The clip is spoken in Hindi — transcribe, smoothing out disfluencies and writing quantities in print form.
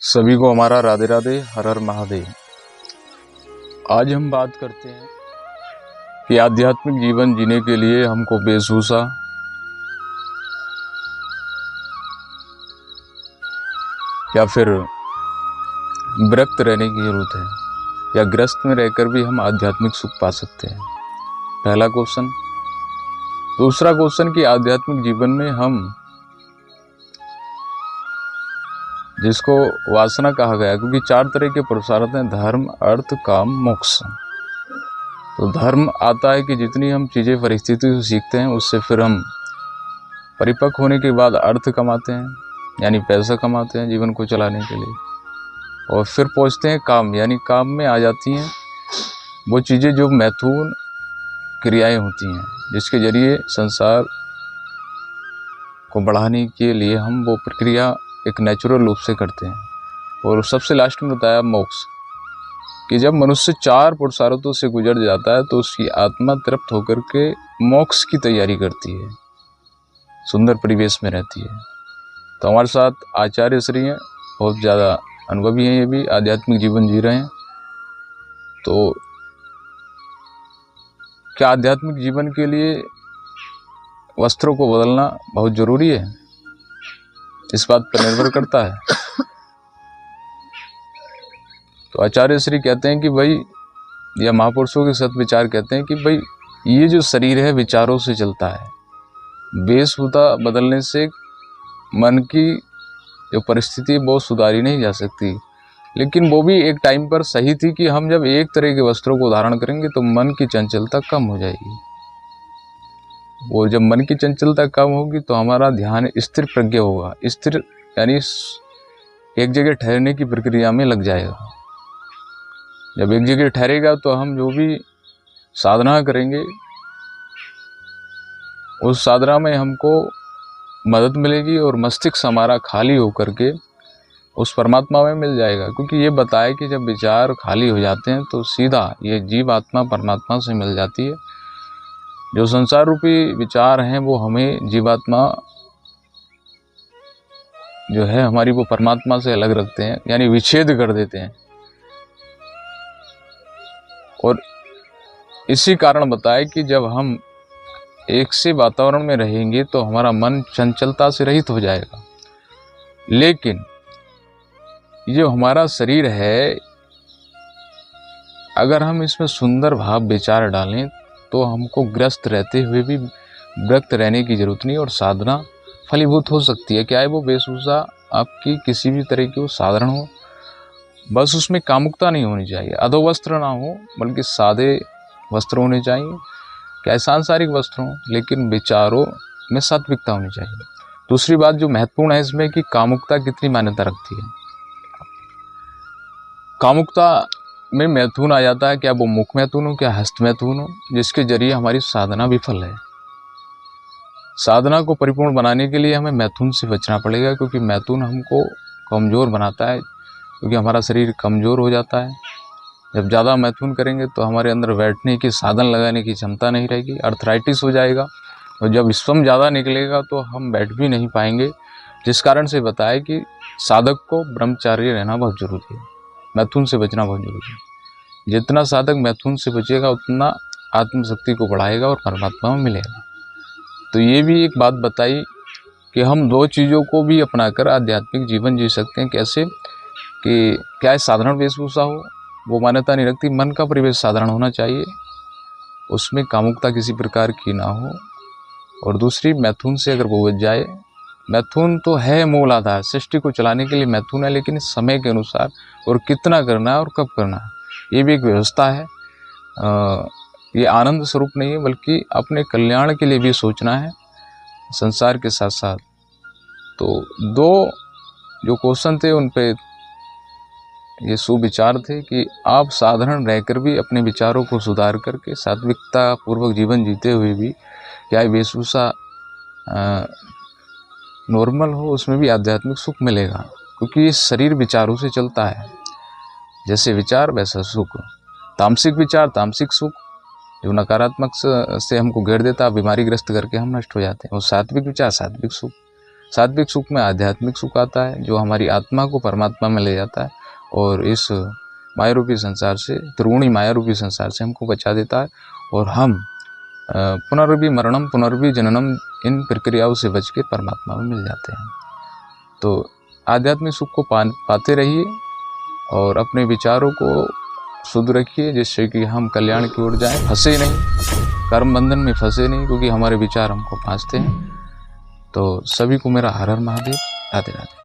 सभी को हमारा राधे राधे, हर हर महादेव। आज हम बात करते हैं कि आध्यात्मिक जीवन जीने के लिए हमको वेशभूषा या फिर विरक्त रहने की जरूरत है, या ग्रस्त में रहकर भी हम आध्यात्मिक सुख पा सकते हैं। पहला क्वेश्चन। दूसरा क्वेश्चन कि आध्यात्मिक जीवन में हम, जिसको वासना कहा गया, क्योंकि 4 तरह के पुरुषार्थ हैं: धर्म, अर्थ, काम, मोक्ष। तो धर्म आता है कि जितनी हम चीज़ें परिस्थिति से सीखते हैं, उससे फिर हम परिपक्व होने के बाद अर्थ कमाते हैं, यानी पैसा कमाते हैं जीवन को चलाने के लिए। और फिर पहुंचते हैं काम, यानी काम में आ जाती हैं वो चीज़ें जो मैथुन क्रियाएं होती हैं, जिसके जरिए संसार को बढ़ाने के लिए हम वो प्रक्रिया एक नेचुरल रूप से करते हैं। और सबसे लास्ट में बताया मोक्ष, कि जब मनुष्य 4 पुरुषार्थों से गुजर जाता है तो उसकी आत्मा तृप्त होकर के मोक्ष की तैयारी करती है, सुंदर परिवेश में रहती है। तो हमारे साथ आचार्य श्री हैं, बहुत ज़्यादा अनुभवी हैं, ये भी आध्यात्मिक जीवन जी रहे हैं। तो क्या आध्यात्मिक जीवन के लिए वस्त्रों को बदलना बहुत ज़रूरी है? इस बात पर निर्भर करता है। तो आचार्य श्री कहते हैं कि भाई, या महापुरुषों के सत विचार कहते हैं कि भाई, ये जो शरीर है विचारों से चलता है। वेशभूषा बदलने से मन की जो परिस्थिति वो सुधारी नहीं जा सकती। लेकिन वो भी एक टाइम पर सही थी कि हम जब एक तरह के वस्त्रों को धारण करेंगे तो मन की चंचलता कम हो जाएगी। वो जब मन की चंचलता कम होगी तो हमारा ध्यान स्थिर प्रज्ञ होगा। स्थिर यानी एक जगह ठहरने की प्रक्रिया में लग जाएगा। जब एक जगह ठहरेगा तो हम जो भी साधना करेंगे, उस साधना में हमको मदद मिलेगी और मस्तिष्क हमारा खाली होकर के उस परमात्मा में मिल जाएगा। क्योंकि ये बताया कि जब विचार खाली हो जाते हैं तो सीधा ये जीव आत्मा परमात्मा से मिल जाती है। जो संसार रूपी विचार हैं वो हमें जीवात्मा जो है हमारी, वो परमात्मा से अलग रखते हैं, यानी विच्छेद कर देते हैं। और इसी कारण बताया कि जब हम एक से वातावरण में रहेंगे तो हमारा मन चंचलता से रहित हो जाएगा। लेकिन जो हमारा शरीर है, अगर हम इसमें सुंदर भाव विचार डालें तो हमको ग्रस्त रहते हुए भी विरक्त रहने की जरूरत नहीं, और साधना फलीभूत हो सकती है। क्या है वो वेशभूषा आपकी किसी भी तरह की हो, साधारण हो, बस उसमें कामुकता नहीं होनी चाहिए। अधोवस्त्र ना हो, बल्कि सादे वस्त्र होने चाहिए। क्या सांसारिक वस्त्र हों, लेकिन विचारों में सात्विकता होनी चाहिए। दूसरी बात जो महत्वपूर्ण है इसमें, कि कामुकता कितनी मान्यता रखती है। कामुकता में मैथुन आ जाता है, क्या वो मुख मैथुन हो, क्या हस्त मैथुन हो, जिसके जरिए हमारी साधना विफल है। साधना को परिपूर्ण बनाने के लिए हमें मैथुन से बचना पड़ेगा, क्योंकि मैथुन हमको कमज़ोर बनाता है, क्योंकि हमारा शरीर कमज़ोर हो जाता है। जब ज़्यादा मैथुन करेंगे तो हमारे अंदर बैठने की, साधन लगाने की क्षमता नहीं रहेगी, अर्थराइटिस हो जाएगा। और जब श्वम ज़्यादा निकलेगा तो हम बैठ भी नहीं पाएंगे। जिस कारण से बताया कि साधक को ब्रह्मचार्य रहना बहुत ज़रूरी है, मैथुन से बचना बहुत जरूरी है। जितना साधक मैथुन से बचेगा उतना आत्मशक्ति को बढ़ाएगा और परमात्मा में मिलेगा। तो ये भी एक बात बताई कि हम 2 चीज़ों को भी अपनाकर आध्यात्मिक जीवन जी सकते हैं। कैसे? कि क्या साधारण वेशभूषा हो, वो मान्यता नहीं रखती। मन का परिवेश साधारण होना चाहिए, उसमें कामुकता किसी प्रकार की ना हो। और दूसरी, मैथुन से अगर वो बच जाए, मैथुन तो है मूल आधार, सृष्टि को चलाने के लिए मैथुन है, लेकिन समय के अनुसार और कितना करना है और कब करना है, ये भी एक व्यवस्था है। ये आनंद स्वरूप नहीं है, बल्कि अपने कल्याण के लिए भी सोचना है संसार के साथ साथ। तो 2 जो क्वेश्चन थे उन पे ये सुविचार थे कि आप साधारण रहकर भी अपने विचारों को सुधार करके सात्विकता पूर्वक जीवन जीते हुए भी, क्या वेशभूषा नॉर्मल हो, उसमें भी आध्यात्मिक सुख मिलेगा। क्योंकि ये शरीर विचारों से चलता है, जैसे विचार वैसा सुख। तामसिक विचार तामसिक सुख, जो नकारात्मक से हमको घेर देता है, बीमारी ग्रस्त करके हम नष्ट हो जाते हैं। और सात्विक विचार सात्विक सुख, सात्विक सुख में आध्यात्मिक सुख आता है जो हमारी आत्मा को परमात्मा में ले जाता है और इस मायारूपी संसार से, त्रिगुणी मायारूपी संसार से हमको बचा देता है और हम पुनर्भी मरणम पुनर्भी जननम इन प्रक्रियाओं से बच के परमात्मा में मिल जाते हैं। तो आध्यात्मिक सुख को पाते रहिए और अपने विचारों को शुद्ध रखिए जिससे कि हम कल्याण की ओर जाएं, फंसे नहीं, कर्म बंधन में फंसे नहीं, क्योंकि हमारे विचार हमको फांसते हैं। तो सभी को मेरा हर हर महादेव, राधे राधे।